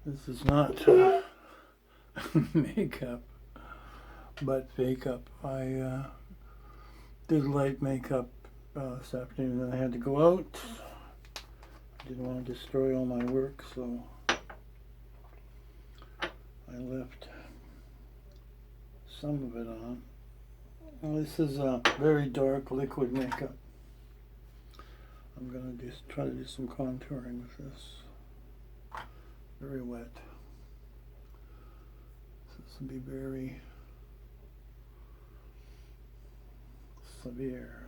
This is not makeup, but fake up. I did light makeup this afternoon, and I had to go out. I didn't want to destroy all my work, so I left some of it on. Well, this is a very dark liquid makeup. I'm gonna just try to do some contouring with this. Very wet. So this will be very severe.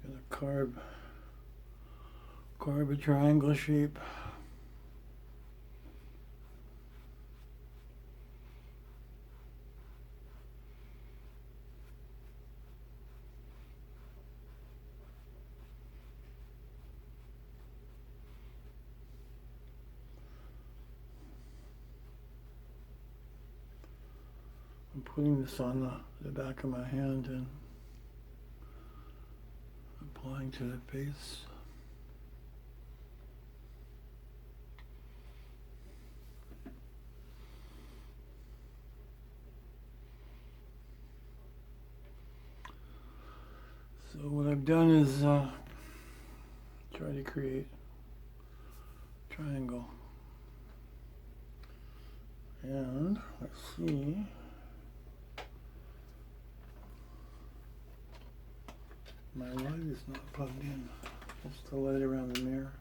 Gonna carve a triangle shape. I'm putting this on the back of my hand and applying to the face. So what I've done is try to create a triangle. And let's see. My light is not plugged in. Just the light around the mirror.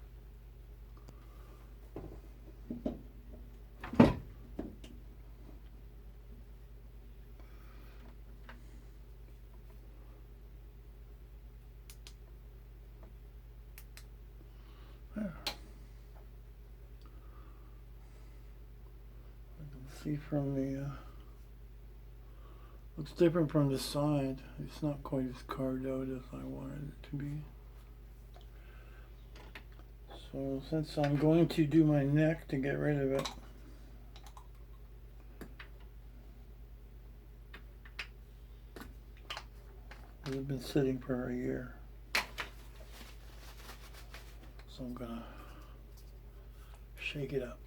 There. I can see from the looks different from the side. It's not quite as carved out as I wanted it to be. So since I'm going to do my neck to get rid of it, it's been sitting for a year. So I'm gonna shake it up.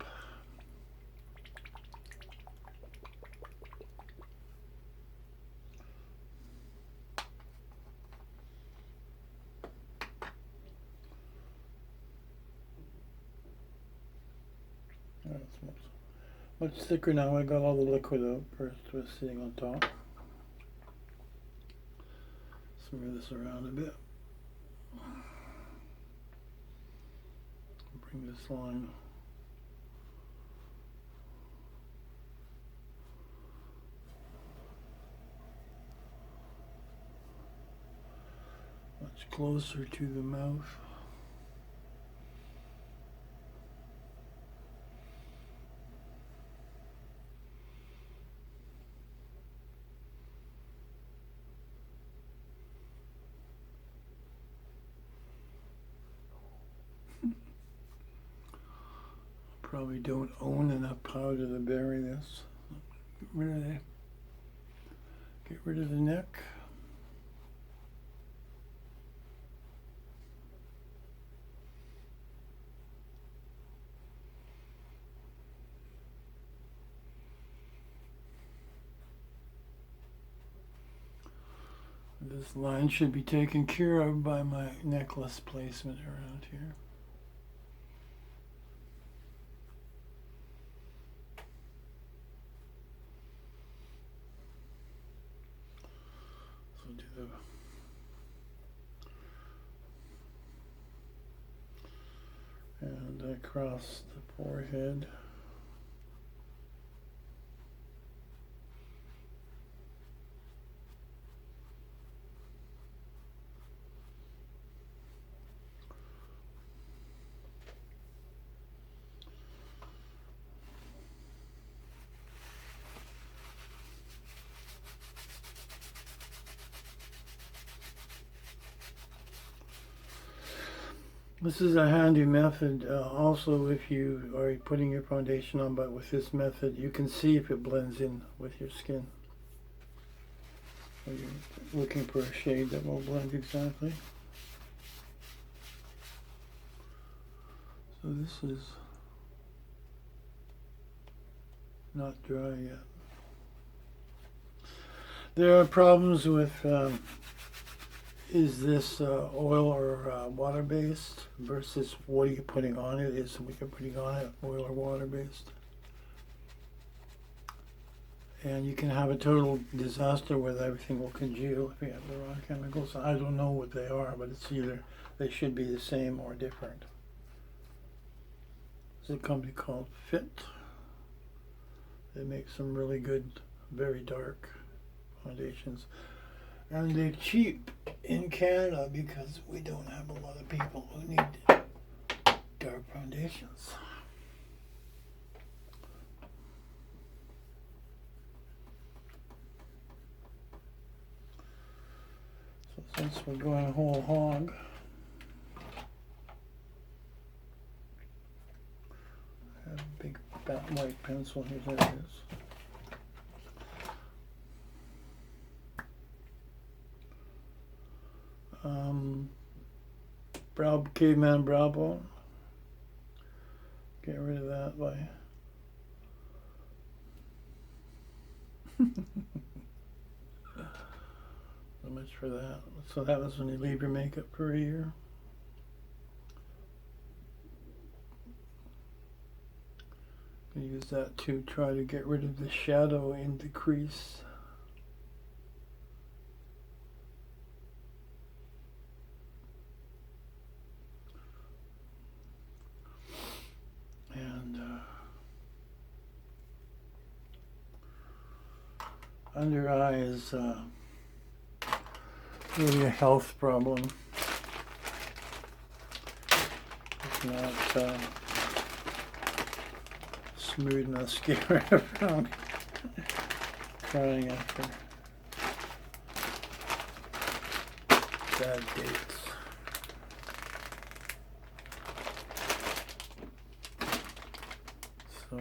That's much thicker now. I got all the liquid out. First was sitting on top. Smear this around a bit. Bring this line much closer to the mouth. Probably don't own enough powder to bury this. Get rid of the neck. This line should be taken care of by my necklace placement around here. So do the and across the forehead. This is a handy method. Also, if you are putting your foundation on, but with this method, you can see if it blends in with your skin. So you're looking for a shade that will blend exactly. So this is not dry yet. There are problems with is this oil or water-based versus what are you putting on it? Is what you're putting on it oil or water-based? And you can have a total disaster where everything will congeal if you have the wrong chemicals. I don't know what they are, but it's either they should be the same or different. There's a company called Fit. They make some really good, very dark foundations. And they're cheap in Canada because we don't have a lot of people who need dark foundations. So since we're going whole hog, I have a big fat white pencil here. There it is. Caveman brow bone. Get rid of that by so much for that. So that was when you leave your makeup for a year. Use that to try to get rid of the shadow in the crease. And under eye is really a health problem. It's not smooth mascara around crying after bad dates. So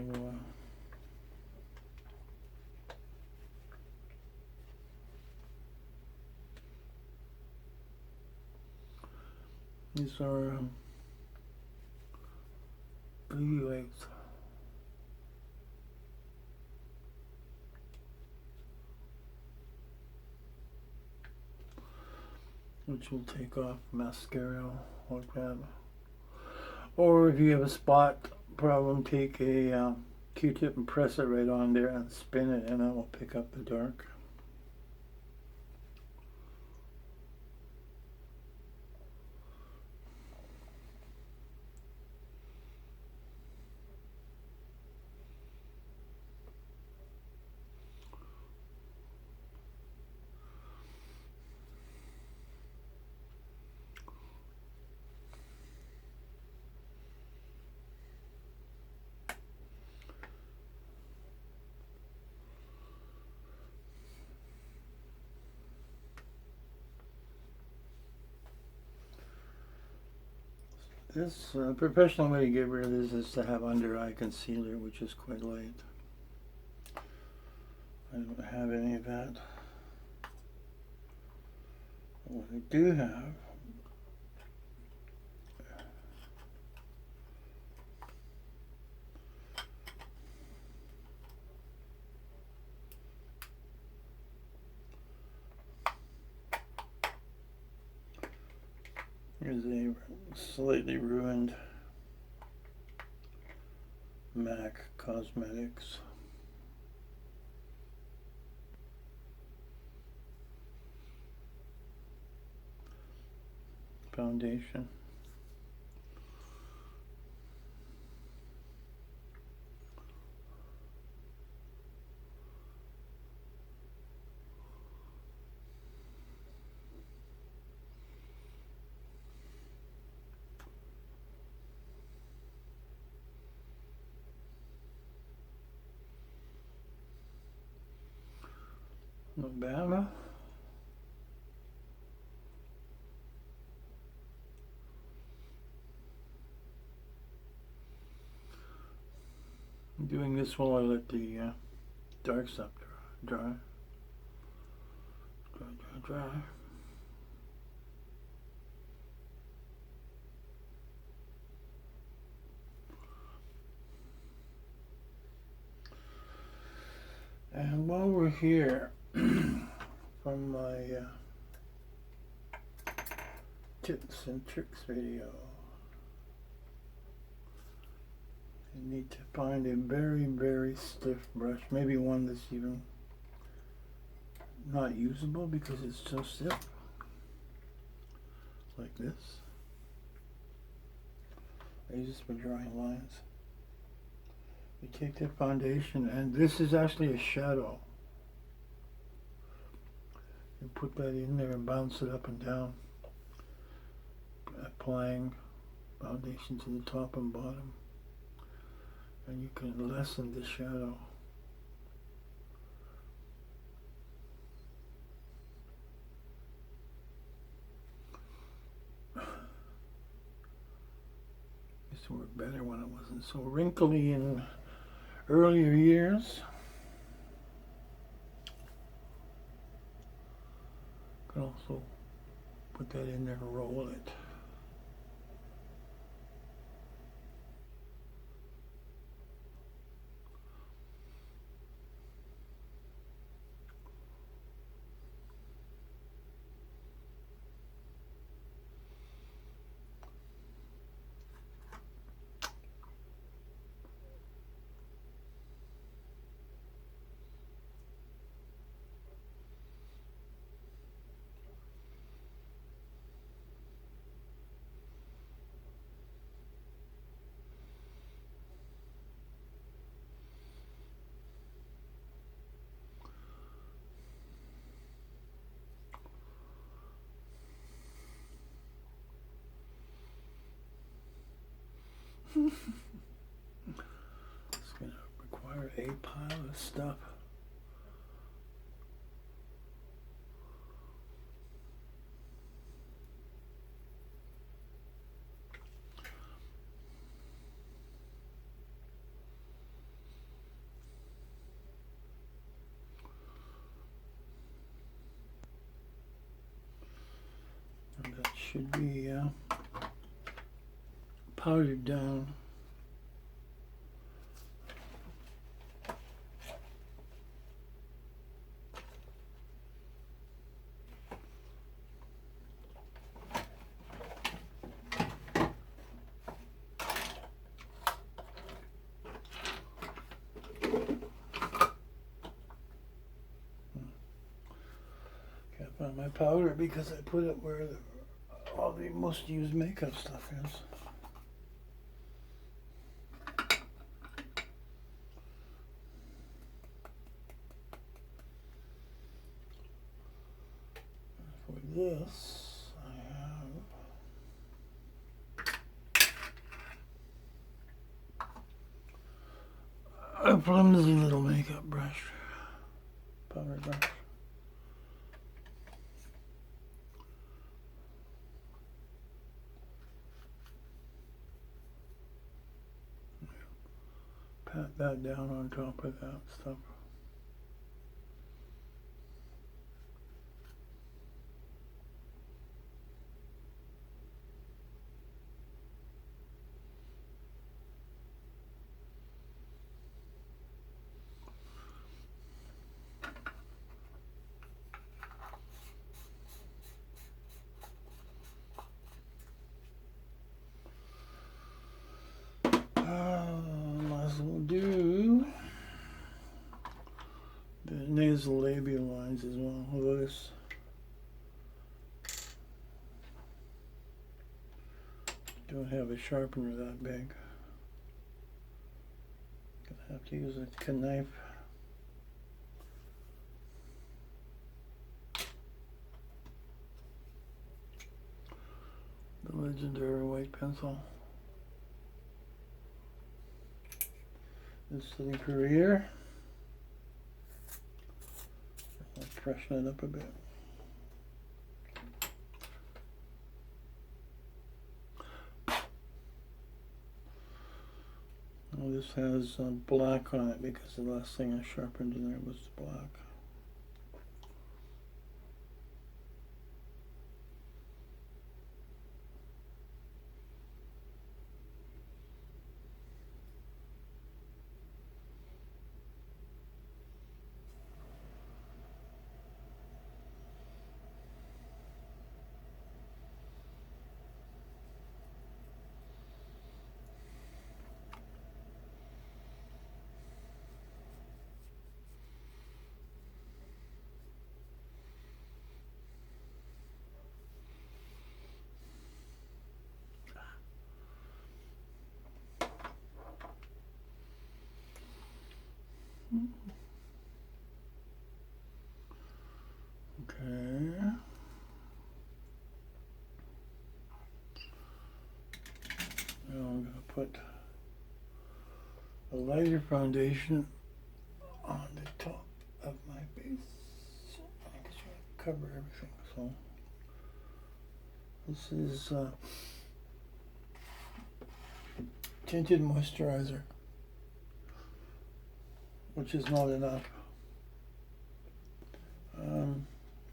these are blue lights. Which will take off mascara like that. Or if you have a spot problem, take a Q-tip and press it right on there and spin it, and that will pick up the dark. This professional way to get rid of this is to have under eye concealer, which is quite light. I don't have any of that. What I do have is a slightly ruined MAC Cosmetics foundation. Not bad. doing this while I let the dark stuff dry. Dry. And while we're here, from my tips and tricks video, you need to find a very, very stiff brush, maybe one that's even not usable because it's so stiff, like this. I use this for drawing lines. You take that foundation, and this is actually a shadow. You put that in there and bounce it up and down, applying foundation to the top and bottom, and you can lessen the shadow. Used to work better when it wasn't so wrinkly in earlier years. You can also put that in there and roll it. It's going to require a pile of stuff. And that should be powdered down. Can't find my powder because I put it where all the most used makeup stuff is. For this, I have a flimsy little makeup brush, powder brush. Pat that down on top of that stuff. Might as well do the nasolabial lines as well. Although this don't have a sharpener that big. Gonna have to use a knife. The legendary white pencil. This sitting for here. I'll freshen it up a bit. Well, this has black on it because the last thing I sharpened in there was black. Okay. Now I'm going to put a lighter foundation on the top of my base. I'm just going to cover everything. So this is tinted moisturizer, which is not enough.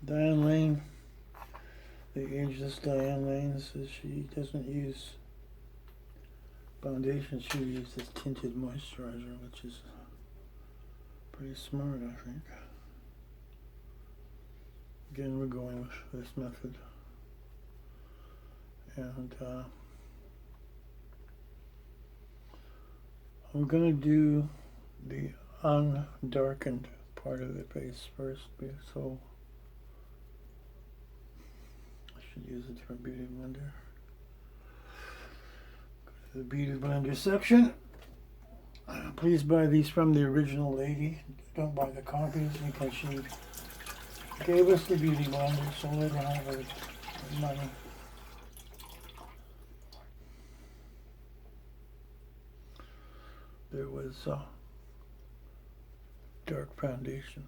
Diane Lane, the ageless Diane Lane, says she doesn't use foundation, she uses tinted moisturizer, which is pretty smart, I think. Again, we're going with this method. And I'm going to do the undarkened part of the face first, so I should use a different beauty blender. Go to the beauty blender section. Please buy these from the original lady. Don't buy the copies because she gave us the beauty blender, so let her have her money. There was dark foundation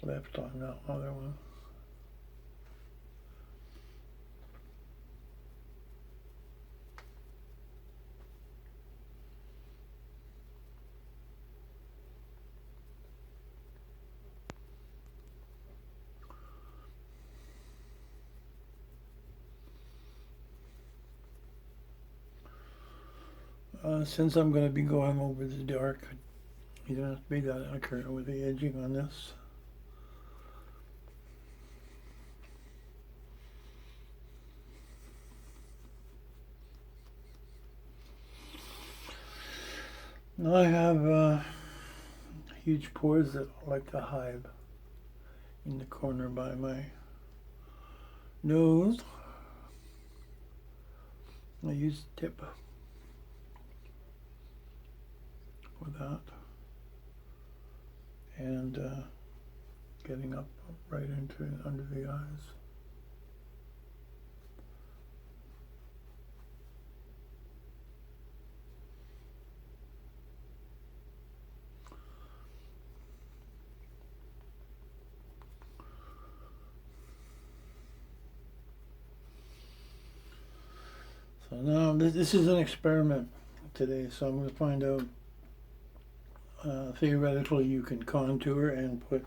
left on that other one. Since I'm going to be going over the dark, you don't have to be that accurate with the edging on this. Now I have huge pores that I like to hide in the corner by my nose. I use tip for that, and getting up right into under the eyes. So now this is an experiment today, so I'm going to find out. Theoretically, you can contour and put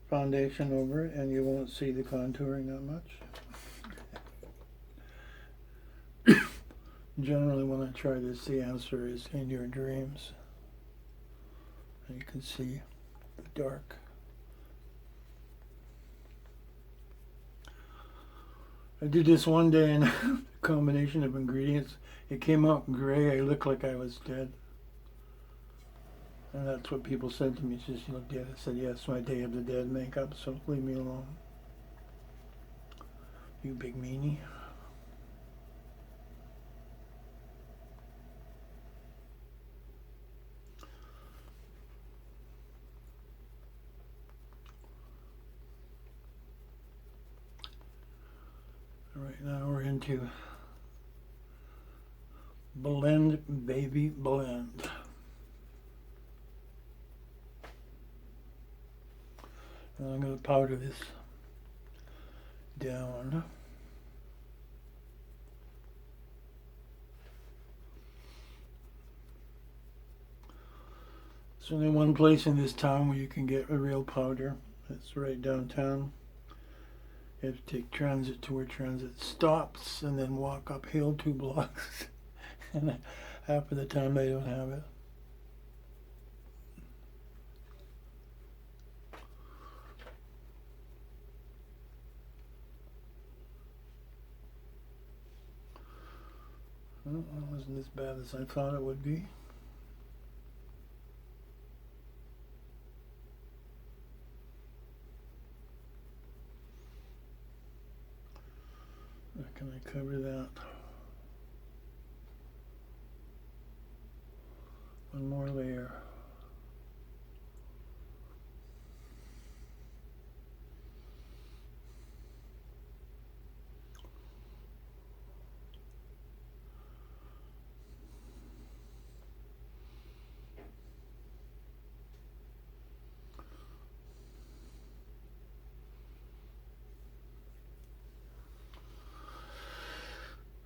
foundation over it, and you won't see the contouring that much. Generally, when I try this, the answer is in your dreams, and you can see the dark. I did this one day, and a combination of ingredients, it came out gray. I looked like I was dead. And that's what people said to me. She just looked at it and said, yes, my Day of the Dead makeup, so leave me alone. You big meanie. Right now we're into blend, baby, blend. And I'm going to powder this down. There's only one place in this town where you can get a real powder. It's right downtown. You have to take transit to where transit stops and then walk uphill 2 blocks. And half of the time they don't have it. Well, it wasn't as bad as I thought it would be. Where can I cover that? One more layer.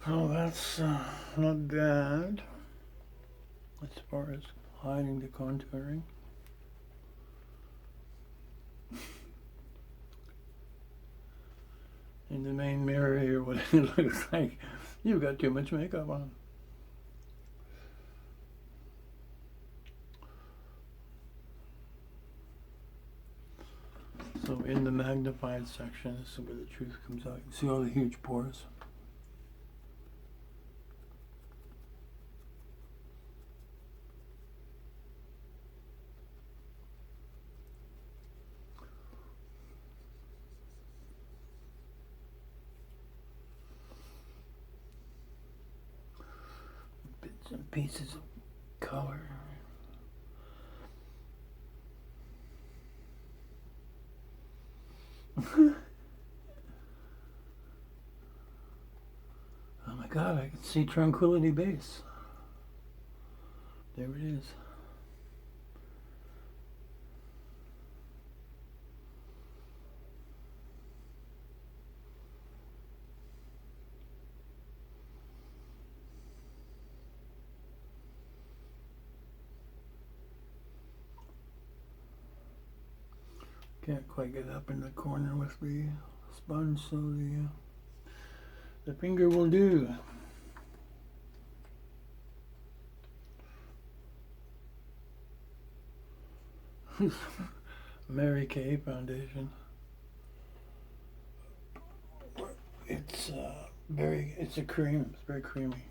Oh, that's not bad as far as hiding the contouring. In the main mirror here, what it looks like, you've got too much makeup on. So in the magnified section, this is where the truth comes out. You can see all the huge pores. Bits and pieces of color. Oh my God, I can see Tranquility Base. There it is. Can't quite get up in the corner with the sponge, so the finger will do. Mary Kay foundation. It's it's a cream. It's very creamy.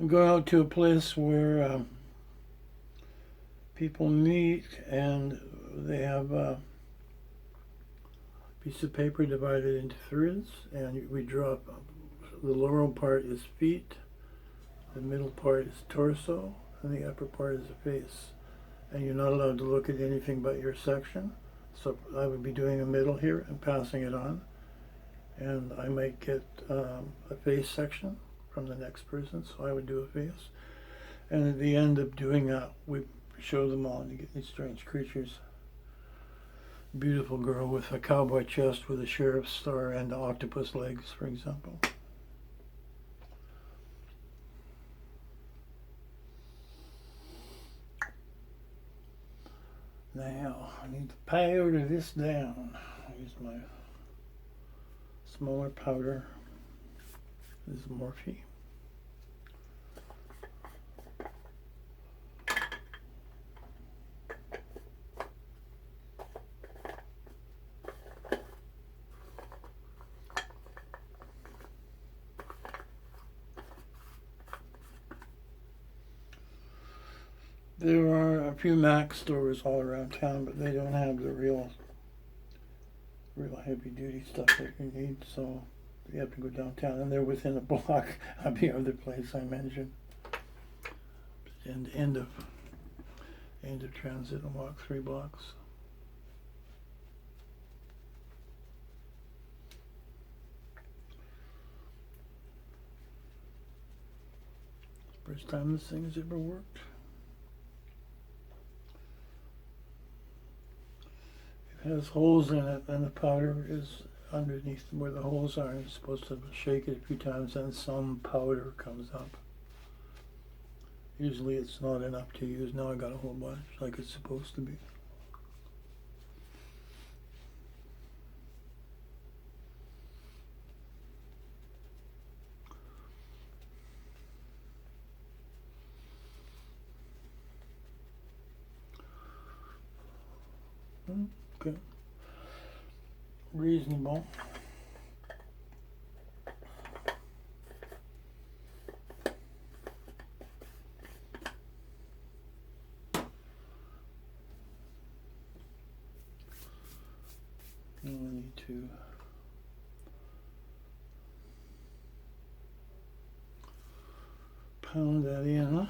I'm going out to a place where people meet, and they have a piece of paper divided into thirds, and we draw. The lower part is feet, the middle part is torso, and the upper part is the face. And you're not allowed to look at anything but your section. So I would be doing a middle here and passing it on, and I might get a face section from the next person, so I would do a face. And at the end of doing that, we show them all, and you get these strange creatures. Beautiful girl with a cowboy chest with a sheriff's star and octopus legs, for example. Now, I need to powder this down. Use my smaller powder. This is Morphe. There are a few MAC stores all around town, but they don't have the real heavy duty stuff that you need, so you have to go downtown, and they're within a block of the other place I mentioned. And end of transit and walk 3 blocks. First time this thing has ever worked. has holes in it, and the powder is underneath where the holes are. You're supposed to shake it a few times and some powder comes up. Usually it's not enough to use. Now I got a whole bunch like it's supposed to be. Okay. Reasonable. I need to pound that in.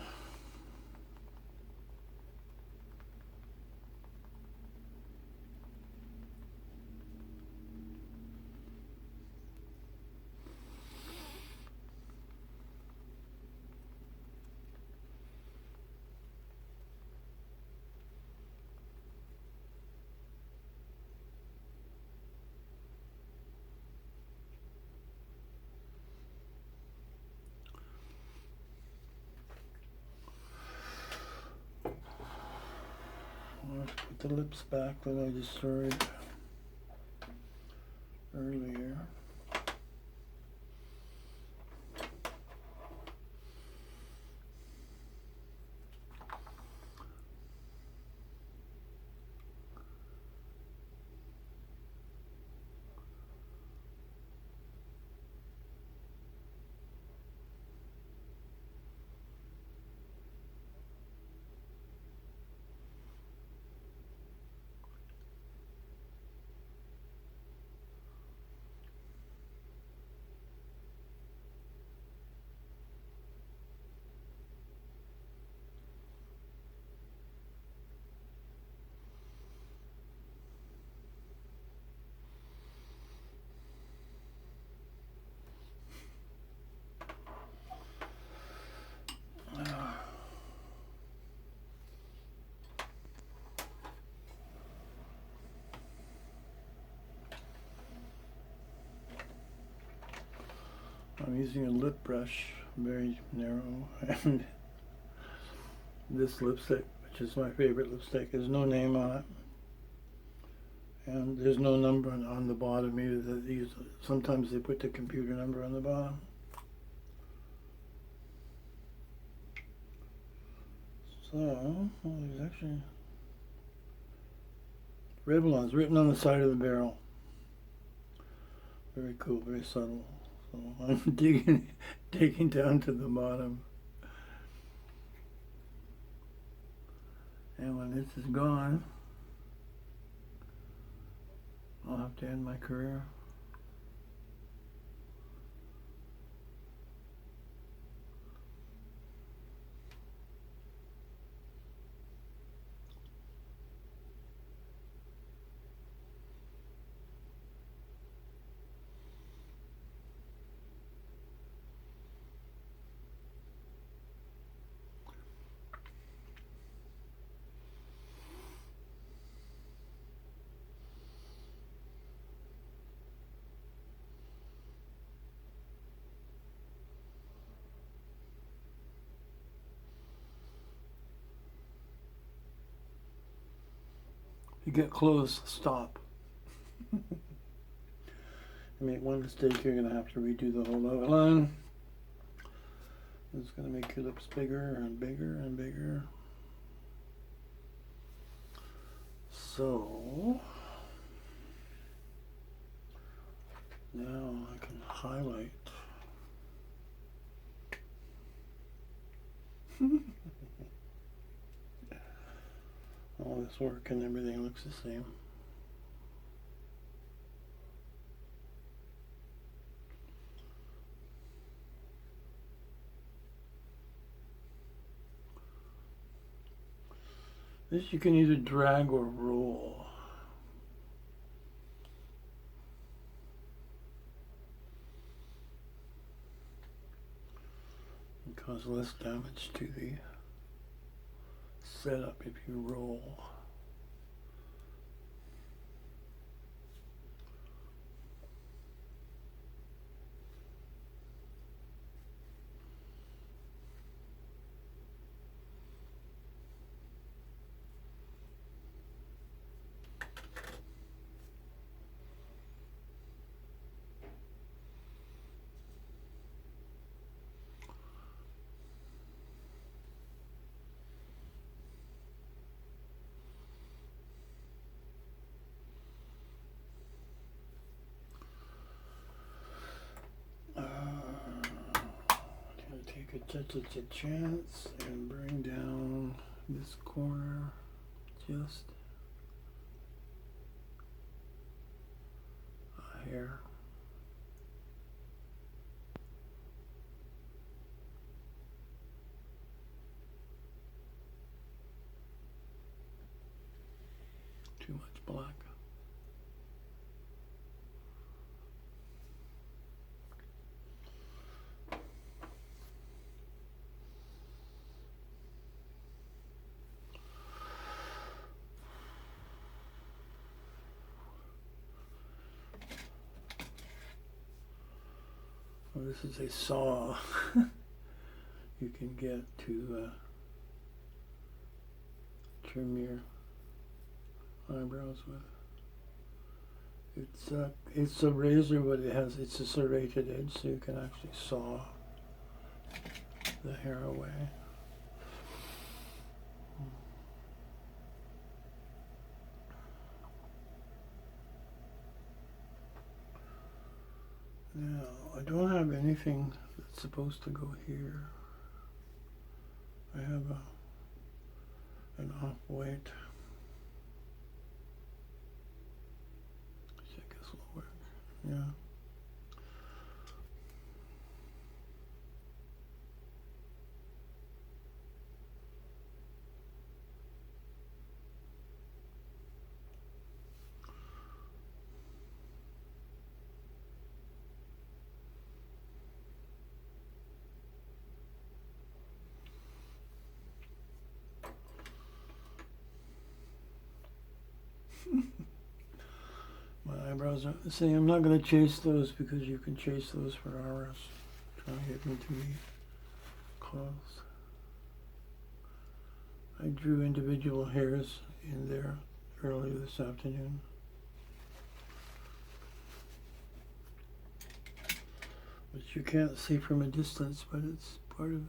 Let's put the lips back that I destroyed earlier. I'm using a lip brush, very narrow, and this lipstick, which is my favorite lipstick, there's no name on it, and there's no number on the bottom either. Sometimes they put the computer number on the bottom. So, well, there's actually Revlon's written on the side of the barrel. Very cool, very subtle. So I'm digging down to the bottom. And when this is gone, I'll have to end my career. If you get close, stop. You make one mistake, you're going to have to redo the whole outline. It's going to make your lips bigger and bigger and bigger. So, now I can highlight. All this work and everything looks the same. This you can either drag or roll. It causes less damage to the setup if you roll. a chance and bring down this corner just a hair. Too much black. Well, this is a saw you can get to trim your eyebrows with. It's a razor, but it's a serrated edge, so you can actually saw the hair away. Now, I don't have anything that's supposed to go here. I have an off-white. I think this will work. Yeah. My eyebrows are, see, I'm not going to chase those because you can chase those for hours. Trying to get them to be close. I drew individual hairs in there earlier this afternoon. Which you can't see from a distance, but it's part of